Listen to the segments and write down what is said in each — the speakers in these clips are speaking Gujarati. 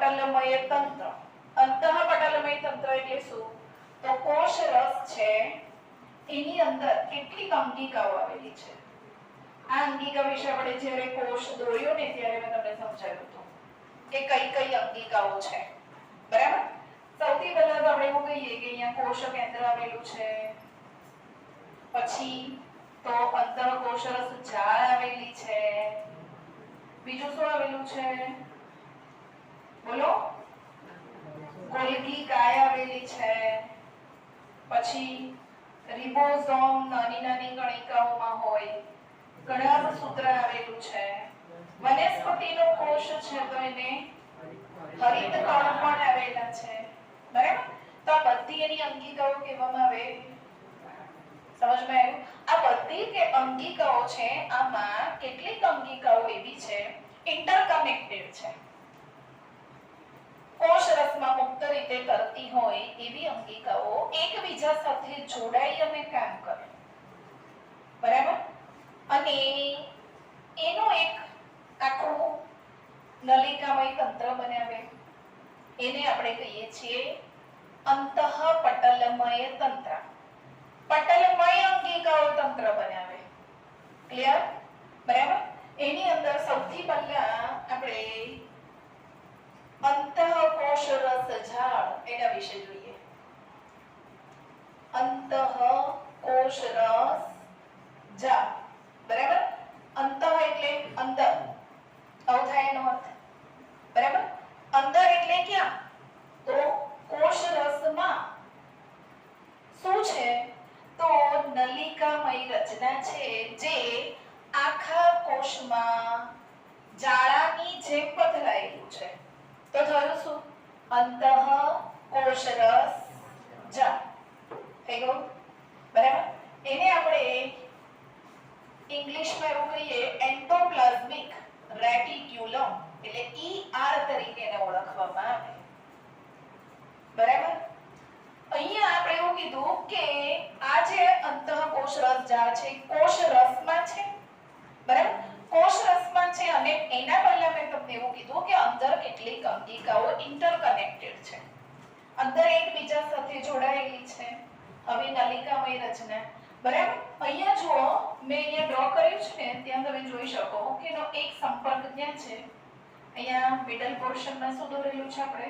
પટલમય તંત્ર. અંતઃપટલમય તંત્ર એટલે શું? તો કોષ રસ છે એની અંદર કેટલીક અંગિકાઓ આવેલી છે. આ અંગિકા વિશે આપણે જ્યારે કોષ દોર્યો ને ત્યારે મેં તમને સમજાવ્યું હતું કે કઈ કઈ અંગિકાઓ છે. બરાબર? સૌથી પહેલા તો આપણે એવું કહીએ કે અહીંયા કોષ કેન્દ્ર આવેલું છે, પછી તો અંતઃકોષરસ જાળ આવેલી છે, બીજું શું આવેલું છે? બોલો. ગોલ્ગી કાય આવેલી છે, પછી રિબોઝોમ નાની નાની કણિકાઓમાં હોય, કણભસૂત્ર આવેલું છે, વનસ્પતિનો કોષ છે તો એને હરિતકણ પણ આવેલા છે. બરાબર? તો આ બધી એની અંગિકાઓ કહેવામાં આવે. સમજમાં આવ્યું? આ બધી કે અંગિકાઓ છે, આમાં કેટલીક અંગિકાઓ એવી છે ઇન્ટરકનેક્ટેડ છે. કોષ રસમાં મુક્ત રીતે તરતી હોય એવી અંગિકાઓ એકબીજા સાથે જોડાઈ અને કામ કરે. બરાબર? અને એનો એક આખું નલિકામય તંત્ર બનાવે. એને આપણે કહીએ છીએ અંતઃપટલમય તંત્ર. પટલમય અંગિકાઓ તંત્ર બનાવે. ક્લિયર? બરાબર? એની અંદર સૌથી પહેલા આપણે અંતઃકોષરસ જાળ એના વિશે જોઈએ. અંતઃકોષરસ જાળ. બરાબર? અંતઃ એટલે અંદર, આવું થાય એનો અર્થ. બરાબર? અંદર એટલે ક્યાં? તો કોષરસમાં શું છે? તો નલિકામય રચના છે જે આખા કોષમાં જાળાની જેમ પથરાયેલું છે. તો થયું શું? અંતઃકોષરસ જાળ. થઈ ગયું? બરાબર? એને આપણે ઇંગ્લિશમાં એવું કહીએ એન્ડોપ્લાઝમિક રેટિક્યુલમ એટલે ER તરીકે એને ઓળખવામાં આવે. બરાબર? અહીંયા આપણે એવું કીધું કે આ જે અંતઃકોષરસ જાળ છે કોષ રસમાં છે. બરાબર? કોષ રસમાં છે અને એના પહેલા મેં તમને એવું કીધું કે અંદર કેટલીક અંગિકાઓ ઇન્ટરકનેક્ટેડ છે, અંદર એકબીજા સાથે જોડાયેલી છે. હવે નલિકામય રચના. બરાબર? અહીંયા જુઓ, મેં અહીંયા ડ્રો કર્યું છે ને ત્યાં તમે જોઈ શકો કે એનો એક સંપર્ક ક્યાં છે? અહીંયા મિડલ પોર્શનમાં શું દોરેલું છે આપણે?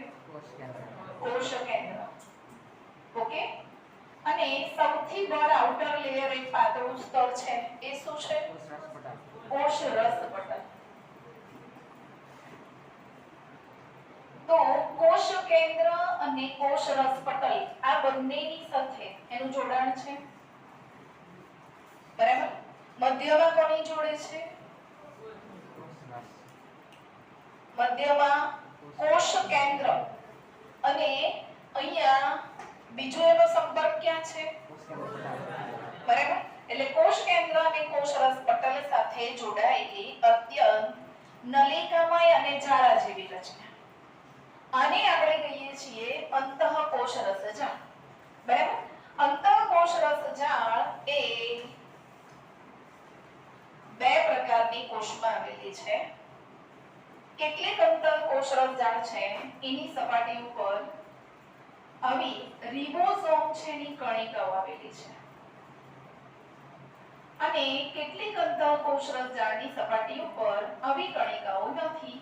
કોષ કેન્દ્ર. ઓકે? અને સૌથી બહાર આઉટર લેયર એક પાતળું સ્તર છે એ શું છે? કોષ રસ પટલ. તો કોષ કેન્દ્ર અને કોષ રસ પટલ આ બંનેની સાથે એનું જોડાણ છે. બરાબર? મધ્યમાં કોની જોડે છે? મધ્યમાં કોષ કેન્દ્ર અને અહીંયા બીજો એનો સંપર્ક ક્યાં છે? બરાબર? એટલે કોષ કેન્દ્ર અને કોષ રસ પટલ સાથે જોડાયેલી અત્યંત નલિકામય અને જાળા જેવી રચના. આને આપણે કહીએ છીએ અંતઃકોષરસ જાળ. બરાબર? અંતઃકોષરસ જાળ એ બે પ્રકારની કોષમાં આવેલી છે. કેટલીક અંતઃકોષરસ જાળ છે એની સપાટી ઉપર આવી રિબોઝોમ છે એની કણિકાઓ આવેલી છે અને કેટલીક અંતઃકોષરસ જાળની સપાટી ઉપર આવી કણિકાઓ નથી.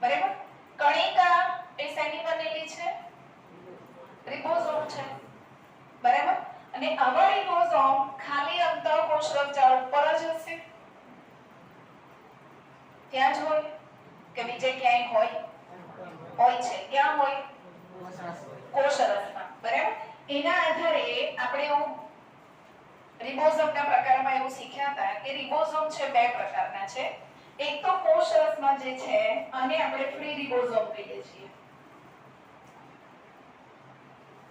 બરાબર? કણિકા એ શેની બનેલી છે? રિબોઝોમ છે. બરાબર? અને આવા રિબોઝોમ ખાલી અંતઃકોષરસ જાળ ઉપર જ હશે? ત્યાં જ હોય કે બીજે ક્યાંય હોય? હોય છે. ક્યાં હોય? કોષરસમાં. બરાબર? એના આધારે આપણે એવું રિબોઝોમના પ્રકારમાં એવું શીખ્યા હતા કે રિબોઝોમ છે બે પ્રકારના છે. એક તો કોષરસમાં જે છે આને આપણે ફ્રી રિબોઝોમ કહીએ છીએ.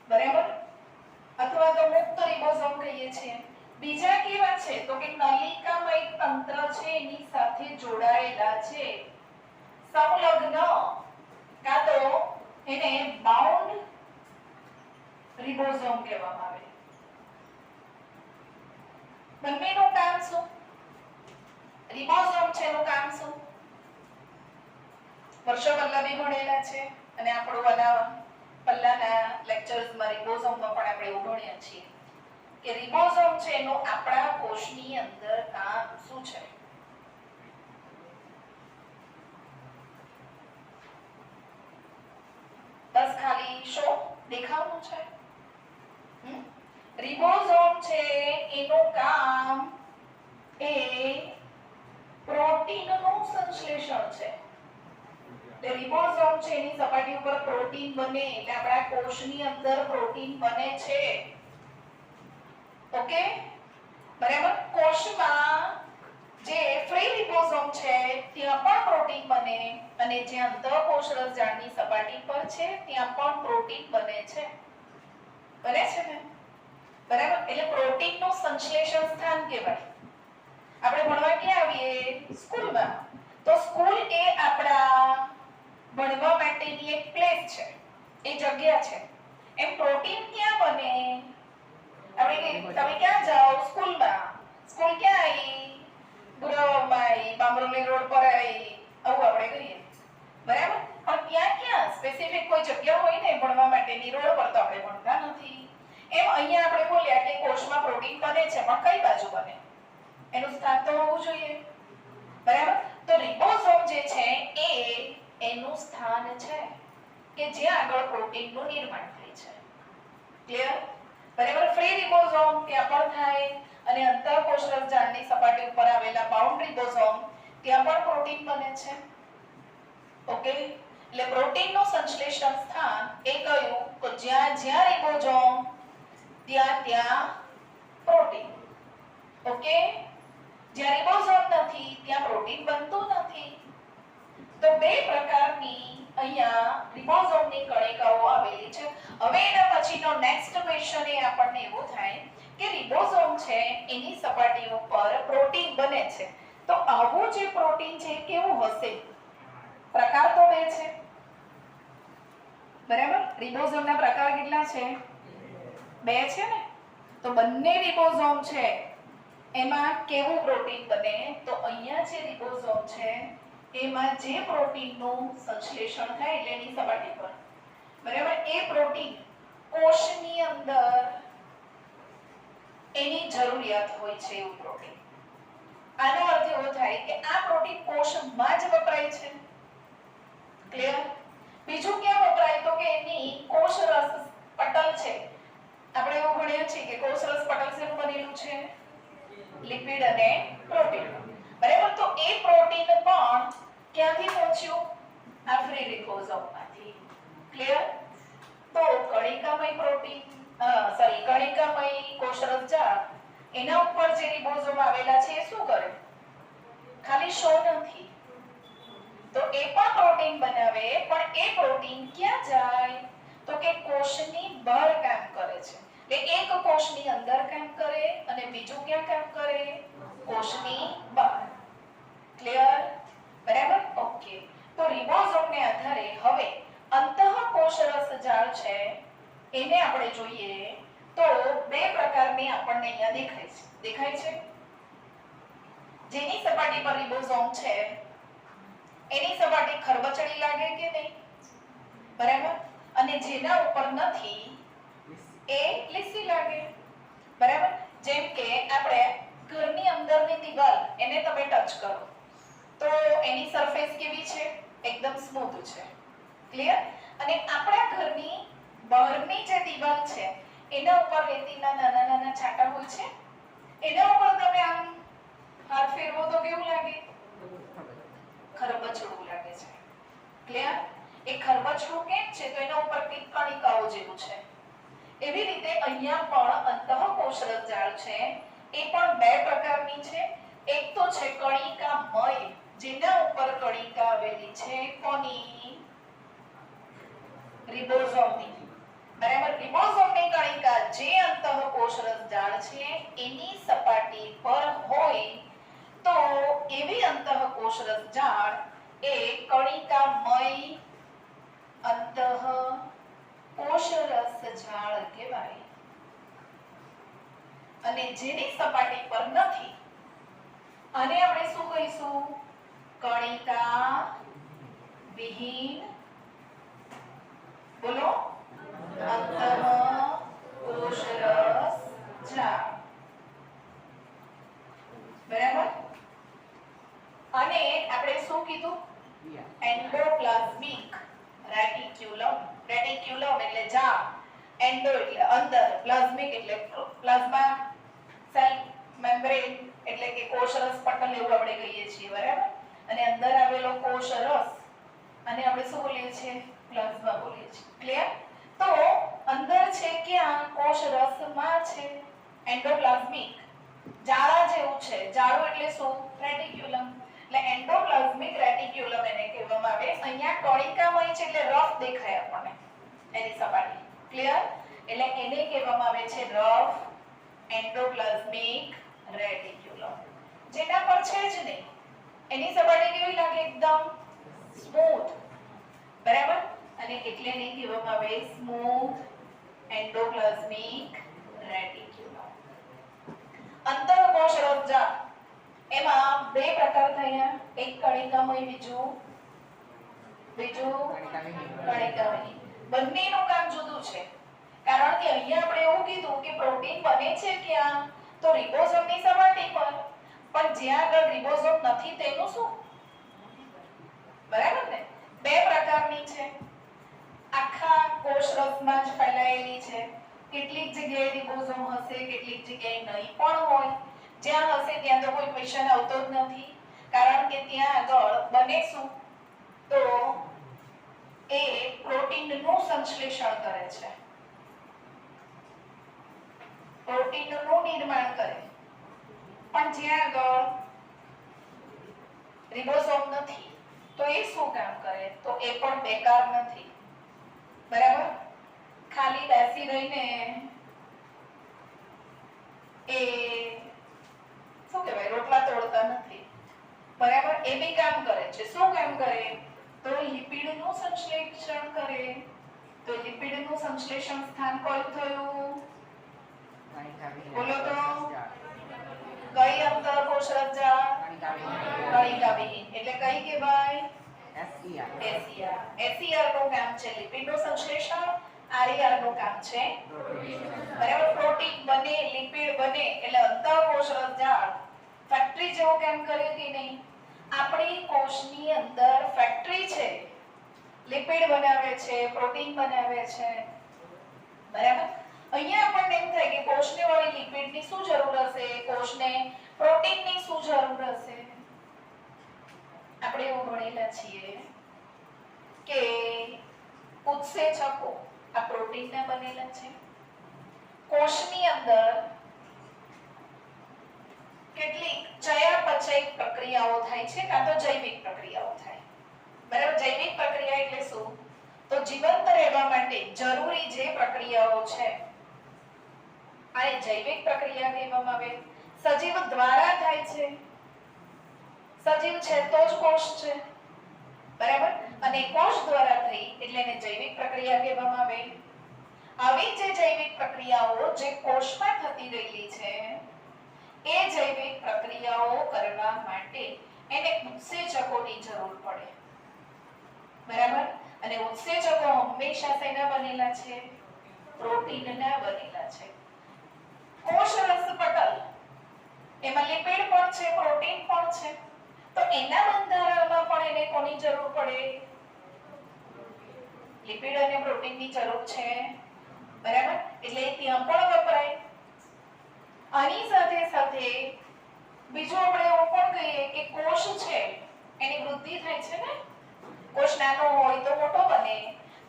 બરાબર? અથવા તો મુક્ત રિબોઝોમ કહીએ છીએ. બીજા કેવા છે? તો કે નલિકામય તંત્ર છે એની સાથે જોડાયેલા છે, સંલગ્ન કાં તો એને બાઉન્ડ રિબોઝોમ કહેવામાં આવે. બંનેનું કામ શું? રિબોઝોમ છે એનું કામ શું? વર્ષો પહેલા બી ભણેલા છે અને આપણું આના પહેલાના લેક્ચર્સમાં રિબોઝોમમાં પણ આપણે એવું ભણ્યા છીએ કે રિબોઝોમ છે એનું આપણા કોષની અંદર કામ શું છે. બસ ખાલી શો દેખાવનું છે. રિબોઝોમ છે એનું કામ એ પ્રોટીનનું સંશ્લેષણ છે. એટલે રિબોઝોમ છે એની સપાટી ઉપર પ્રોટીન બને એટલે આપણા કોષની અંદર પ્રોટીન બને છે. ઓકે બરાબર. કોષમાં જે ફ્રી રિબોઝોમ છે ત્યાં પણ પ્રોટીન બને અને જે અંતઃકોષરસ જાળની સપાટી પર છે ત્યાં પણ પ્રોટીન બને છે. બને છે ને બરાબર. એટલે પ્રોટીનનું સંશ્લેષણ સ્થાન કહેવાય. આપણે ભણવા ક્યાં આવીએ? સ્કૂલમાં. તો સ્કૂલ એ આપણા ભણવા માટેની એક પ્લેસ છે, એ જગ્યા છે. એમ પ્રોટીન ક્યાં બને? આપણે તમે ક્યાં જાઓ? સ્કૂલમાં. સ્કૂલ ક્યાં આવી? ગુરાવામાં આવી, બામરોલી રોડ પર આવી, આવું આપણે કહીએ. બરાબર. પણ ત્યાં ક્યાં સ્પેસિફિક કોઈ જગ્યા હોય ને ભણવા માટેની? રોડ પર તો આપણે ભણતા નથી. એમ અહીંયા આપણે બોલ્યા કે કોષમાં પ્રોટીન બને છે, પણ કઈ બાજુ બને? એનું સ્થાન તો હોવું જોઈએ. બરાબર. તો રિબોઝોમ જે છે એ એનું સ્થાન છે કે જ્યાં આગળ પ્રોટીનનું નિર્માણ થાય છે. ક્લિયર? બરાબર. ફ્રી રિબોઝોમ ત્યાં પણ થાય અને અંતઃકોષરસ જાળની સપાટી ઉપર આવેલા બાઉન્ડ રિબોઝોમ ત્યાં પણ પ્રોટીન બને છે. ઓકે. એટલે પ્રોટીનનું સંશ્લેષણ સ્થાન એ કયું? તો જ્યાં જ્યાં રિબોઝોમ ત્યાં ત્યાં પ્રોટીન. ઓકે. જ્યાં રિબોઝોમ નથી ત્યાં પ્રોટીન બનતું નથી. તો બે પ્રકારની અહીંયા રિબોઝોમની કણિકાઓ આવેલી છે. હવે એના પછીનો નેક્સ્ટ ક્વેશ્ચન એ આપણને એવો થાય કે રિબોઝોમ છે એની સપાટી ઉપર પ્રોટીન બને છે. તો આવું જે પ્રોટીન છે કેવું હશે? પ્રકાર તો બે છે. બરાબર. રિબોઝોમના પ્રકાર કેટલા છે? બે છે ને. તો બંને રિબોઝોમ છે એમાં કેવું પ્રોટીન બને? તો અહીંયા જે રિબોઝોમ છે એમાં જે પ્રોટીનનું સંશ્લેષણ થાય એટલે એની સપાટી પર બરાબર એ પ્રોટીન કોષની અંદર એની જરૂરિયાત હોય છે એવું પ્રોટીન. આનો અર્થ એવો થાય કે આ પ્રોટીન કોષમાં જ વપરાય છે. ક્લિયર? બીજું ક્યાં વપરાય? તો કે એની કોષરસ પટલ છે. આપણે એવું ભણ્યા છે કે કોષરસ પટલ શેનું બનેલું છે? લિપિડ અને પ્રોટીન. બરાબર. તો એ પ્રોટીન પણ ક્યાંથી પહોંચ્યું? આ ફ્રી રિબોઝોમમાંથી. ક્લિયર? તો કણિકામય પ્રોટીન કણિકામય કોષરસ જાળ એના ઉપર જે રિબોઝોમ આવેલા છે એ શું કરે? ખાલી શો નથી. તો એ પણ પ્રોટીન બનાવે, પણ એ પ્રોટીન ક્યાં જાય? તો કે કોષની બહાર કામ કરે છે. એટલે એક કોષની અંદર કામ કરે અને બીજું ક્યાં કામ કરે? કોષની બહાર. ક્લિયર? બરાબર. ઓકે. તો રિબોઝોમને આધારે હવે અંતઃકોષરસ જાળ છે એને આપણે જોઈએ તો બે પ્રકારની આપણને અહીંયા દેખાય છે. જેની સપાટી પર રિબોઝોમ છે એની સપાટી ખરબચડી લાગે કે નહીં? બરાબર. અને જેના ઉપર નથી એ લીસી લાગે. બરાબર. જેમ કે આપણે ઘરની અંદરની દીવાલ એને તમે ટચ કરો તો એની સરફેસ કેવી છે? એકદમ સ્મૂથ છે. ક્લિયર? અને આપણા ઘરની બહારની જે દીવાલ છે એના ઉપર રેતીના નાના નાના છાંટા હોય છે. એના ઉપર તમે આમ હાથ ફેરવો તો કેવું લાગે? ખરબચડું લાગે છે. ક્લિયર? એ ખરબચડું કેમ છે? તો એના ઉપર કણિકાઓ જેવું છે. એવી રીતે અહીંયા પણ અંતઃકોષરસ જાળ છે એ પણ બે પ્રકારની છે. એક તો છે કણિકામય, જેના ઉપર કણિકા આવેલી છે. કોની? રિબોઝોમની. બરાબર. રિબોઝોમની કણિકા જે અંતઃકોષરસ જાળ છે એની સપાટી પર હોય તો એવી અંતઃકોષરસ જાળ એ કણિકામય અંતઃકોષરસ જાળ કહેવાય. અને જેની સપાટી પર નથી આને આપણે શું કહીશું? કણિકા વિહીન બોલો અંતઃ કોષરસ જાળ. બરાબર. અને આપણે શું કીધું એન્ડોપ્લાઝમિક રેટિક્યુલમ. રેટિક્યુલમ એટલે જાળ, એન્ડો એટલે અંદર, પ્લાઝમિક એટલે પ્લાઝમા સેલ મેમ્બ્રેન એટલે કે કોષરસ પટલ એવું આપણે કહીએ છીએ. બરાબર. અને અંદર આવેલો કોષરસ અને આપણે શું બોલીએ છીએ પ્લાઝમા બોલીએ છીએ. ક્લિયર? તો અંદર છે ક્યાં કોષરસમાં છે એન્ડોપ્લાઝમિક જાળા જેવું છે. જાળું એટલે શું રેટિક્યુલમ. એટલે એન્ડોપ્લાઝમિક રેટિક્યુલમ એને કહેવામાં આવે. અહીંયા કણિકામય છે એટલે રફ દેખાય આપણને એની સપાટી. ક્લિયર? એટલે એને કહેવામાં આવે છે રફ એન્ડોપ્લાઝમિક રેટિક્યુલમ. જેના પર છે જ નહીં એની સપાટી કેવી લાગે એકદમ સ્મૂથ. બરાબર. અને એટલે એને કહેવામાં આવે સ્મૂથ એન્ડોપ્લાઝમિક રેટિક્યુલમ. અંતઃકોષરસ જાળ એમાં બે પ્રકાર થયા. એક કણિકામય, બીજું કણિકાવિહીન. બંનેનું કામ જુદું છે. કારણ કે અહીંયા આપણે એવું કીધું કે પ્રોટીન બને છે ક્યાં તો રિબોઝોમની સપાટી પર. પણ જ્યાં આગળ રિબોઝોમ નથી તેનું શું? બરાબર ને? બે પ્રકારની છે. આખા કોષરસમાં જ ફેલાયેલી છે. કેટલીક જગ્યાએ રિબોઝોમ હશે, કેટલીક જગ્યાએ નહીં પણ હોય. જ્યાં હશે ત્યાં તો કોઈ ક્વેશ્ચન આવતો જ નથી. કારણ કે ત્યાં આગળ બને શું તો એ પ્રોટીનનું સંશ્લેષણ કરે છે, પ્રોટીનનું નિર્માણ કરે. પણ જ્યાં આગળ રિબોઝોમ નથી તો એ શું કામ કરે? તો એ પણ બેકાર નથી. બરાબર. ખાલી બેસી રહીને એ શું કહેવાય રોટલા તોડતા નથી. બરાબર. એ બી કામ કરે છે. શું કામ કરે? તો લિપિડનું સંશ્લેષણ કરે. તો લિપિડનું સંશ્લેષણ સ્થાન કયું થયું? બોલો તો કઈ અંતઃકોષરસ જાળ? કણિકાવિહીન. એટલે કઈ કહેવાય? SER. SER નું કામ છે લિપિડનું સંશ્લેષણ, RER નું કામ છે બરાબર પ્રોટીન બને, લિપિડ બને. એટલે અંતઃકોષરસ જાળ ફેક્ટરી જેવું કામ કરે કે નહીં? આપણી કોષની અંદર ફેક્ટરી છે. લિપિડ બનાવે છે, પ્રોટીન બનાવે છે. બરાબર. અહીંયા આપણને એમ થાય કે કોષને વળી લિપિડની શું જરૂર હશે, કોષને પ્રોટીનની શું જરૂર હશે? આપણે એવું ભણેલા છીએ કે ઉત્સેચકો આ પ્રોટીનના બનેલા છે. કોષની અંદર કેટલીક ચયાપચય પ્રક્રિયાઓ થાય છે કાં તો જૈવિક પ્રક્રિયાઓ થાય. બરાબર. જૈવિક પ્રક્રિયા એટલે શું? તો જીવંત રહેવા માટે જરૂરી જે પ્રક્રિયાઓ છે આ જૈવિક પ્રક્રિયા કહેવામાં આવે. સજીવ દ્વારા થાય છે. સજીવ છે તો જ કોષ છે. બરાબર. અને કોષ દ્વારા થઈ એટલે એને જૈવિક પ્રક્રિયા કહેવામાં આવે. આવી જે જૈવિક પ્રક્રિયાઓ જે કોષમાં થતી રહેલી છે એ જૈવિક પ્રક્રિયાઓ કરવા માટે એને ઉત્સેચકોની જરૂર પડે. બરાબર. અને ઉત્સેચકો હંમેશા શેના બનેલા છે? પ્રોટીનના બનેલા છે. કોષરસ પટલ એમાં લિપિડ પણ છે, પ્રોટીન પણ છે. તો એના બંધારણમાં પણ એને કોની જરૂર પડે? લિપિડ અને પ્રોટીનની જરૂર છે. બરાબર. એટલે ત્યાં પણ વપરાય. આની સાથે સાથે બીજું આપણે એવું પણ કહીએ કે કોષ છે એની વૃદ્ધિ થાય છે ને. કોષ નાનો હોય તો મોટો બને.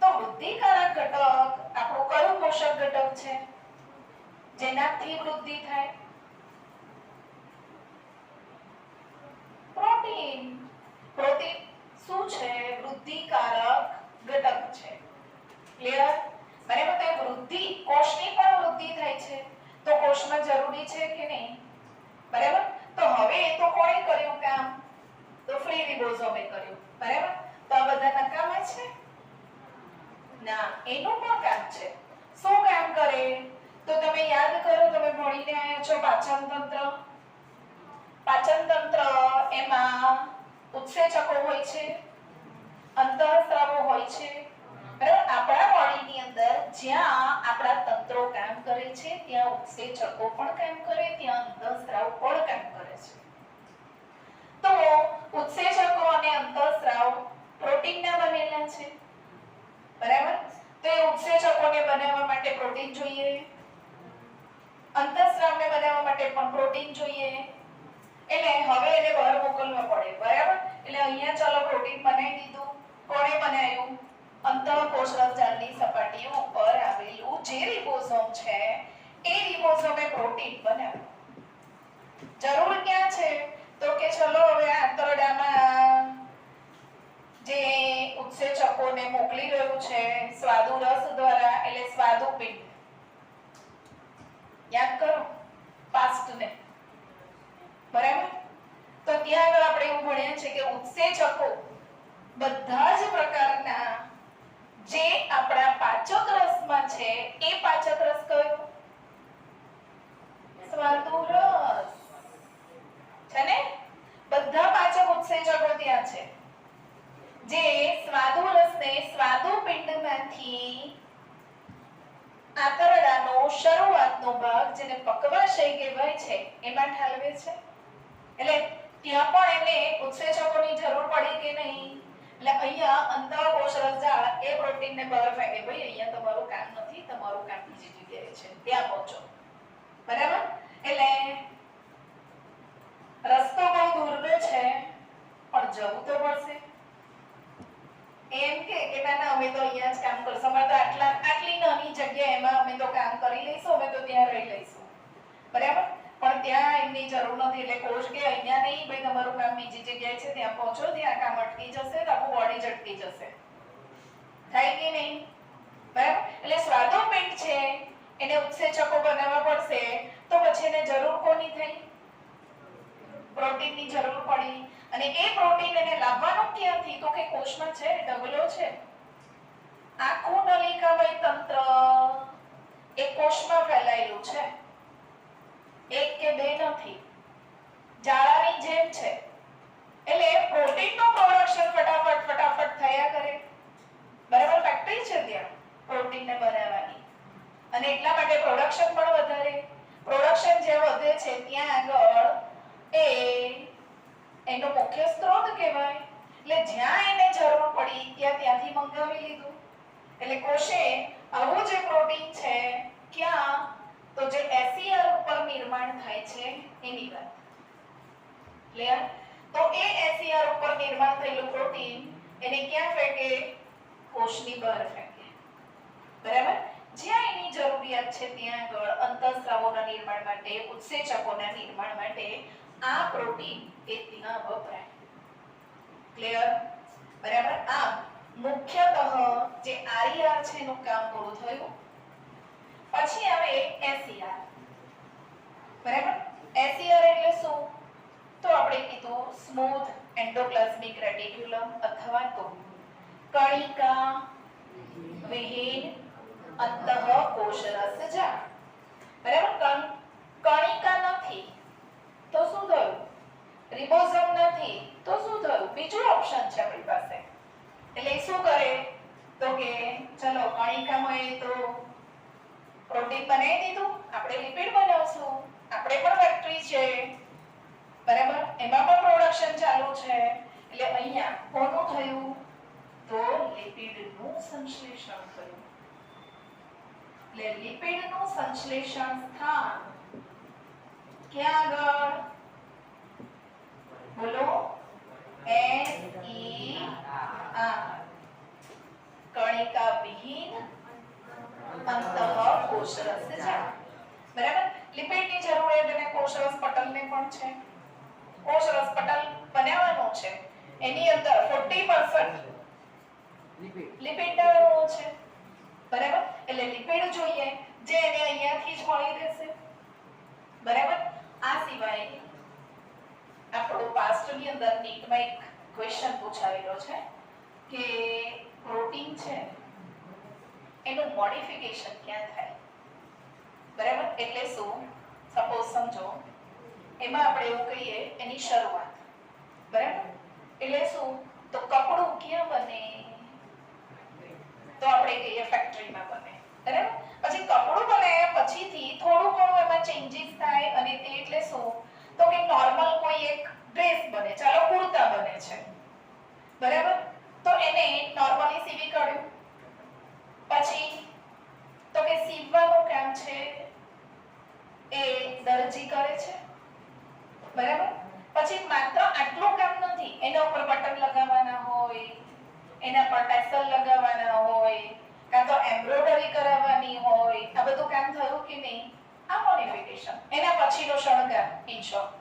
તો વૃદ્ધિકારક ઘટક આપણો કયો પોષક ઘટક છે જેનાથી વૃદ્ધિ થાય? પ્રોટીન. પ્રોટીન શું છે? વૃદ્ધિકારક ઘટક છે. ક્લિયર? બરાબર. તો વૃદ્ધિ કોષની પણ વૃદ્ધિ થાય છે તો કોષમાં જરૂરી છે કે નહીં? બરાબર. તો હવે એ તો કોણે કર્યું કામ? તો ફ્રી રિબોઝોમે કર્યું. બરાબર. તો આ બધા નકામા છે? ના, એનું પણ કામ છે. શું કામ કરે? તો તમે યાદ કરો, તમે ભણીને આયા છો પાચન તંત્ર. પાચન તંત્ર એમાં ઉત્સેચકો હોય છે અંતઃસ્રાવો હોય છે બરાબર આપણા બોડીની અંદર જ્યાં આપણા તંત્રો કામ કરે છે ત્યાં ઉત્સેચકો પણ કામ કરે ત્યાં અંતઃસ્રાવ પણ કામ કરે છે તો ઉત્સેચકો અને અંતઃસ્રાવ પ્રોટીનના બનેલા છે બરાબર તો એ ઉત્સેચકોને બનાવવા માટે પ્રોટીન જોઈએ અંતઃસ્રાવને બનાવવા માટે પણ પ્રોટીન જોઈએ એટલે હવે એને બહાર મોકલવા પડે બરાબર એટલે અહીંયા ચાલો પ્રોટીન બનાવી દીધું કોણે બનાવ્યું અંતઃકોષરસજાળની સપાટી ઉપર આવેલું જે રિબોસોમ છે એ રિબોસોમે પ્રોટીન બનાવ્યું જરૂર ક્યાં છે તો કે ચલો હવે આંતરડામાં જે ઉત્સેચકોને મોકલી રહ્યું છે સ્વાદુરસ દ્વારા એટલે સ્વાદુપિંડ યાદ કરો પાસ્ટને બરાબર તો ત્યાં આગળ આપણે એવું ભણ્યા છે કે ઉત્સેચકો બધા જ પ્રકારના જે આપણા પાચક રસમાં છે એ પાચક રસ કયો સ્વાદુરસ છે ને બધા પાચક ઉત્સેચકો ત્યાં છે જે સ્વાદુરસને સ્વાદુપિંડમાંથી આંતરડાનો શરૂઆતનો ભાગ જેને પકવાશય કહેવાય છે એમાં ઠાલવે છે એટલે ત્યાં પણ એને ઉત્સેચકોની જરૂર પડી કે નહીં એટલે અહીંયા અંતઃકોષરસજાળ એ પ્રોટીનને બહાર ફેંકે ભાઈ અહીંયા તમારું કામ નથી તમારું કામ બીજી જગ્યાએ છે ત્યાં પહોંચો બરાબર એટલે રસ્તો બહુ દૂરનો છે પણ જવું તો પડશે એમ કે ના અમે તો અહીંયા જ કામ કરશું અમારે તો આટલી નાની જગ્યા એમાં અમે તો કામ કરી લઈશું અમે તો ત્યાં રહી લઈશું બરાબર પણ ત્યાં એમની જરૂર નથી એટલે કોચ કે અહીંયા નહીં ભાઈ તમારું કામ બીજી જગ્યાએ છે ત્યાં પહોંચો ત્યાં કામ અટકી જશે તો આપણું બોડી જ અટકી જશે થાય કે નહીં બરાબર એટલે સ્વાદુપિંડ છે એને ઉત્સેચકો બનાવવા પડશે તો પછી એને જરૂર કોની થઈ પ્રોટીનની જરૂર પડી અને એ પ્રોટીન એને લાવવાનું ક્યાંથી તો કે કોષમાં છે ઢગલો છે આખું નલિકામય તંત્ર એ કોષમાં ફેલાયેલું છે એક કે બે નથી જાળાની જેમ છે એટલે પ્રોટીનનું પ્રોડક્શન ફટાફટ થયા કરે બરાબર ફેક્ટરી છે ત્યાં પ્રોટીનને બનાવવાની અને એટલા માટે પ્રોડક્શન પણ વધારે પ્રોડક્શન જે વધે છે ત્યાં આગળ એ એનો મુખ્ય સ્ત્રોત કહેવાય એટલે જ્યાં એને જરૂર પડી ત્યાંથી મંગાવી લીધું એટલે કોષે આવું જે પ્રોટીન છે ક્યાં તો જે એસીઆર ઉપર નિર્માણ થાય છે એની વાત ક્લિયર તો એ એસીઆર ઉપર નિર્માણ થયેલું પ્રોટીન એને ક્યાં ફેંકે કોષની બહાર ફેંકે બરાબર જ્યાં એની જરૂરિયાત છે ત્યાં આગળ અંતઃસ્રાવોના નિર્માણ માટે ઉત્સેચકોના નિર્માણ માટે આ પ્રોટીન એ ત્યાં વપરાય ક્લિયર બરાબર આમ મુખ્યતઃ જે આરઈઆર છે એનું કામ પૂરું થયું પછી આવે એસઈઆર બરાબર એસઈઆર એટલે શું તો આપણે કીધું સ્મૂથ એન્ડોપ્લાઝમિક રેટિક્યુલમ અથવા તો કણિકા વિહીન અંતઃકોષરસજાળ બરાબર કણિકા નથી તો શું થયું રિબોસોમ નથી તો શું થયું બીજું ઓપ્શન છે આપણી પાસે એટલે શું કરે તો કે ચલો કણિકામાં એ તો પ્રોટીન બનાવી દીધું આપણે લિપિડ બનાવશું આપણે પણ ફેક્ટરી છે બરાબર એમાં પણ પ્રોડક્શન ચાલુ છે એટલે અહીંયા કોનું થયું તો લિપિડનું સંશ્લેષણ થયું એટલે લિપિડનું સંશ્લેષણ સ્થાન ક્યાં આગળ બોલો SER કણિકા વિહીન અંતઃકોષરસજાળ બરાબર લિપિડની જરૂરિયાત અને કોષરસ પટલને પણ છે કોષરસ પટલ બનાવવાનું છે એની અંદર 40% લિપિડ અણુઓ છે બરાબર એટલે લિપિડ જોઈએ જે એને અહીંયાથી જ મળી રહેશે બરાબર આ સિવાય આપણો પાસ્ટની અંદર નીટમાં એક ક્વેશ્ચન પૂછાયેલો છે કે પ્રોટીન છે એનું મોડિફિકેશન ક્યાં થાય બરાબર એટલે શું સપોઝ સમજો એમાં આપણે એવું કહીએ એની શરૂઆત બરાબર એટલે શું તો કપડું ક્યાં બને? તો આપણે કહીએ ફેક્ટરીમાં બને. બરાબર? પછી કપડું બનાવ્યા પછીથી થોડું ઘણું એમાં ચેન્જીસ થાય અને તે એટલે શું? તો કે નોર્મલ કોઈ એક ડ્રેસ બને. ચાલો કુર્તા બને છે. બરાબર? તો એને નોર્મલી સીવી કાઢ્યું. પછી તો કે સીવવાનું કામ છે એ દરજી કરે છે. બરાબર? પછી માત્ર આટલું કામ નથી. એના ઉપર બટન લગાવવાના હોય, એના પર ટેસલ લગાવવાના હોય, કાં તો એમ્બ્રોઇડરી કરાવવાની હોય. આ બધું કામ થયું કે નહીં? આ મોડિફિકેશન. એના પછીનો શણગાર ઇન શોર્ટ.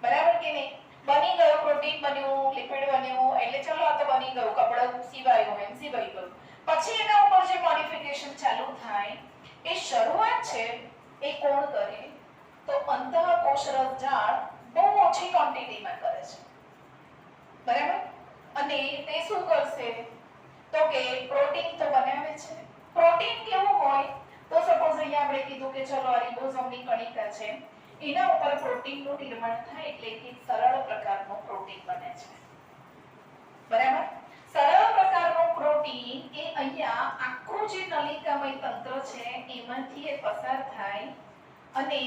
બરાબર કે નહીં? બની ગયું, પ્રોટીન બન્યું, લિપિડ બન્યું, એટલે ચલો આ તો બની ગયું, કપડું સીવાયું એમ સીવાઈ ગયું. પછી એના ઉપર જે મોડિફિકેશન ચાલુ થાય એ શરૂઆત છે એ કોણ કરે? તો અંતઃકોષરસ જાળ બહુ ઓછી ક્વોન્ટિટીમાં કરે છે. બરાબર? અને તે શું કરશે? તો કે પ્રોટીન તો બનાવે છે. પ્રોટીન કેવું હોય? તો સપોઝ અહીંયા આપણે કીધું કે ચલો આ રિબોઝોમની કણિકા છે, એના ઉપર પ્રોટીનનું નિર્માણ થાય એટલે કે સરળ પ્રકારનું પ્રોટીન બને છે. બરાબર? સરળ પ્રકારનું પ્રોટીન એ અહીંયા આખું જે નલિકામય તંત્ર છે એમાંથી એ પસાર થાય અને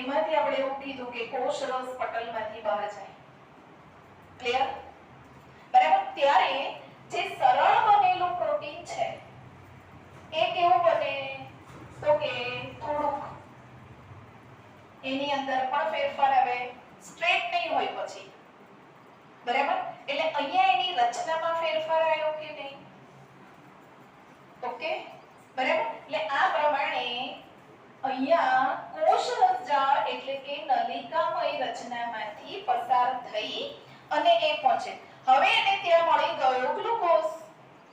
એમાંથી આપણે એવું કીધું કે કોષરસ પટલમાંથી બહાર જાય. ક્લિયર? બરાબર? ત્યારે જે સરળ બનેલું પ્રોટીન છે એ કેવું બને? તો કે થોડુંક એની અંદર પણ ફેરફાર આવે, સ્ટ્રેટ નહીં હોય પછી. બરાબર? એટલે અહીંયા એની રચનામાં ફેરફાર આવ્યો કે નહીં? ઓકે? બરાબર? એટલે આ પ્રમાણે અહીંયા કોષરસ જાળ એટલે કે નલિકામય રચનામાંથી પસાર થઈ અને એ પહોંચે. હવે એને ત્યાં મળી ગયો ગ્લુકોઝ,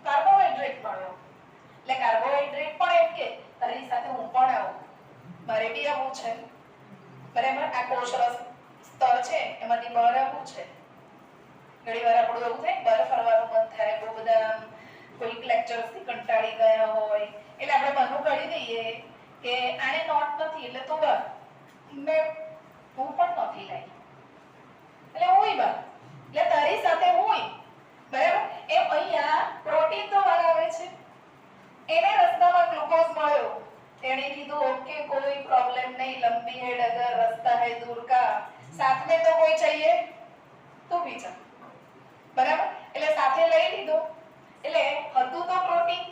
કાર્બોહાઈડ્રેટ મળ્યો. એટલે કાર્બોહાઈડ્રેટ પણ એમ કે તારી સાથે હું પણ આવું, મારે બી આવવું છે. બરાબર? આ કોષરસ સ્તર છે એમાંથી બહાર આવવું છે. ઘણીવાર આપણું એવું થાય બહાર ફરવાનું મન થાય, બહુ બધા કોઈ લેક્ચર્સથી કંટાળી ગયા હોય એટલે આપણે બહાનું કાઢી દઈએ કે આને નોટ નથી એટલે તું બહાર, હું પણ નથી લાગી એટલે હુંય બહાર, એટલે તારી સાથે હુંય. બરાબર? એમ અહીંયા પ્રોટીન તો બહાર આવે છે, એને રસ્તામાં ગ્લુકોઝ મળ્યો, એણે કીધું ઓકે કોઈ પ્રોબ્લેમ નહીં, લંબી है डगर रास्ता है दूर का, साथ में तो कोई चाहिए तो भी चल. બરાબર? એટલે સાથે લઈ લીધો. એટલે હતું તો પ્રોટીન,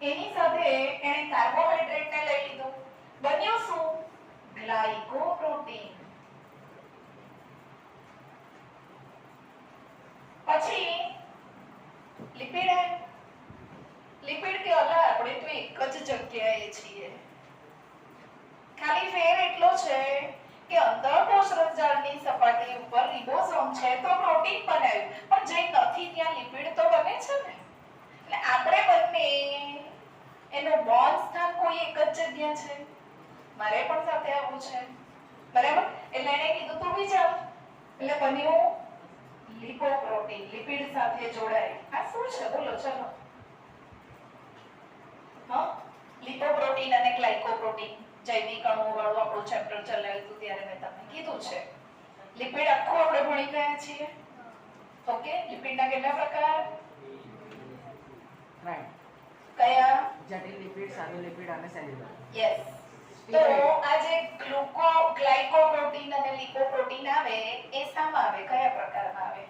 એની સાથે એણે કાર્બોહાઈડ્રેટ ને લઈ લીધું. બન્યું શું? ગ્લાયકોપ્રોટીન. પછી લિપિડ હે. લિપિડ કે અલા આપણે તો એક જ જગ્યાએ છીએ. ખાલી ફેર એટલો છે કે અંતઃકોષરસ જાળની સપાટી ઉપર રિબોસોમ છે તો પ્રોટીન બનાવ્યું, પણ જે નથી ત્યાં લિપિડ તો બને છે ને. એટલે આપણે બંને એનો બોન્ડ સ્થાન કોઈ એક જ જગ્યા છે, મારે પણ સાથે આવવું છે. બરાબર? એટલે એને કીધું તું બી ચાલ. એટલે બન્યું લિપોપ્રોટીન, લિપિડ સાથે જોડાય. આ શું છે બોલો? ચલો. હા, લિપોપ્રોટીન અને ગ્લાયકોપ્રોટીન જૈવિક અણુ વાળું આપણું ચેપ્ટર ચલાવ્યું હતું ત્યારે મેં તમને કીધું છે. લિપિડ આખું આપણે ભણી ગયા છીએ. ઓકે? લિપિડના કેટલા પ્રકાર? રાઈટ. કયા? જટિલ લિપિડ, સાદું લિપિડ અને સેલ્યુલર. યસ. તો આ જે ગ્લાયકોપ્રોટીન અને લિપોપ્રોટીન આવે એ શામાં આવે? કયા પ્રકારમાં આવે?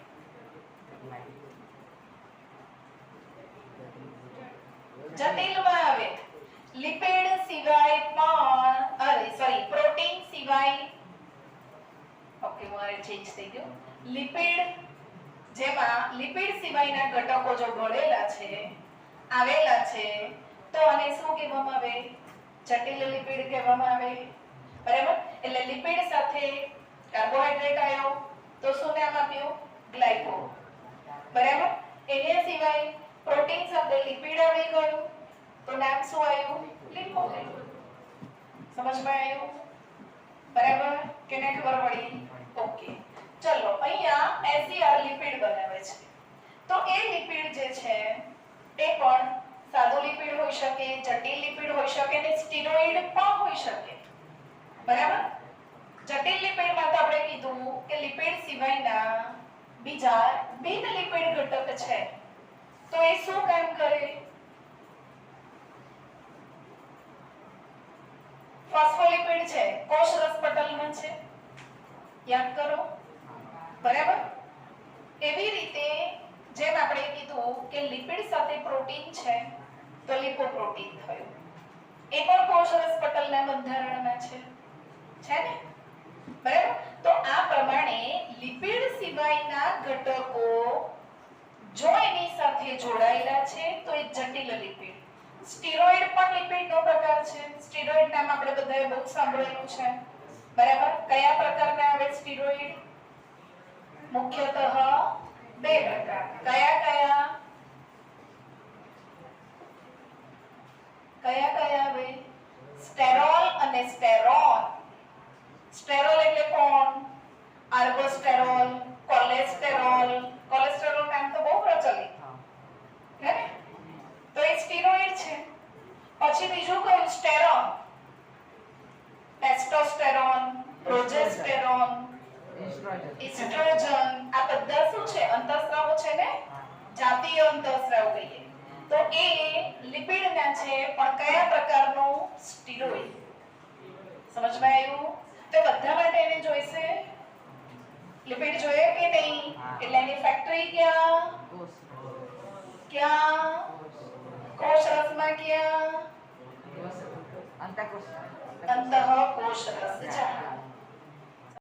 જટિલમાં આવે. લિપિડ સિવાય પણ પ્રોટીન સિવાય, ઓકે મારે ચેન્જ થઈ ગયું. લિપિડ જેમાં લિપિડ સિવાયના ઘટકો જો ભળેલા છે, આવેલા છે તો આને શું કહેવામાં આવે? જટિલ લિપિડ કહેવામાં આવે. બરાબર? એટલે લિપિડ સાથે કાર્બોહાઈડ્રેટ આવ્યો તો શું નામ આપ્યું? ગ્લાયકો. બરાબર? એના સિવાય પ્રોટીન સાથે લિપિડ આવી ગયું તો નામ શું આવ્યું? લિપોપ્રોટીન. સમજમાં આવ્યું? બરાબર? કેને ખબર પડી? ઓકે. ચલો અહીંયા એસીઆર લિપિડ બનાવે છે. તો એ લિપિડ જે છે એ પણ સાદું લિપિડ હોઈ શકે, જટિલ લિપિડ હોઈ શકે અને સ્ટીરોઇડ પણ હોઈ શકે. બરાબર? જટિલ લિપિડમાં તો આપણે કીધું કે લિપિડ સિવાયના બીજા બિન લિપિડ ઘટક છે તો એ શું કામ કરે? ફોસ્ફોલિપિડ છે, કોષરસ પટલમાં છે, યાદ કરો, બરાબર? એવી રીતે જેમ આપણે કીધું કે લિપિડ સાથે પ્રોટીન છે તો લિપોપ્રોટીન થયું, એ પણ કોષરસ પટલના બંધારણમાં છે ને, બરાબર? તો આ પ્રમાણે લિપિડ સિવાયના ઘટકો જો એની સાથે જોડાયેલા છે તો એ જટિલ લિપિડ. સ્ટીરોઇડ પણ લિપિડનો પ્રકાર છે. સ્ટીરોઇડ નામ આપણે બધાએ બહુ સાંભળેલું છે, બરાબર? કયા પ્રકારના આવે સ્ટીરોઇડ? મુખ્યતઃ બે પ્રકાર. કયા આવે? સ્ટેરોલ અને સ્ટેરોન. સ્ટેરોલ એટલે કોણ? આર્ગોસ્ટેરોલ, કોલેસ્ટેરોલ. કોલેસ્ટેરોલ નામ તો બહુ પ્રચલિત હે ને, તો એ સ્ટીરોઇડ છે. પછી બીજું કયું? સ્ટેરોન. Testosterone, progesterone, estrogen. આ બધા શું છે? અંતઃસ્રાવો છે ને, જાતીય અંતઃસ્રાવ કહીએ. તો એ લિપિડના છે, પણ કયા પ્રકારનું? સ્ટીરોઇડ. સમજમાં આવ્યું? તો બધા માટે એને જોઈશે. લિપિડ જોઈએ કે નહીં? એટલે એની ફેક્ટરી ક્યાં? કોષરસમાં ક્યાં? અંતઃકોષરસ.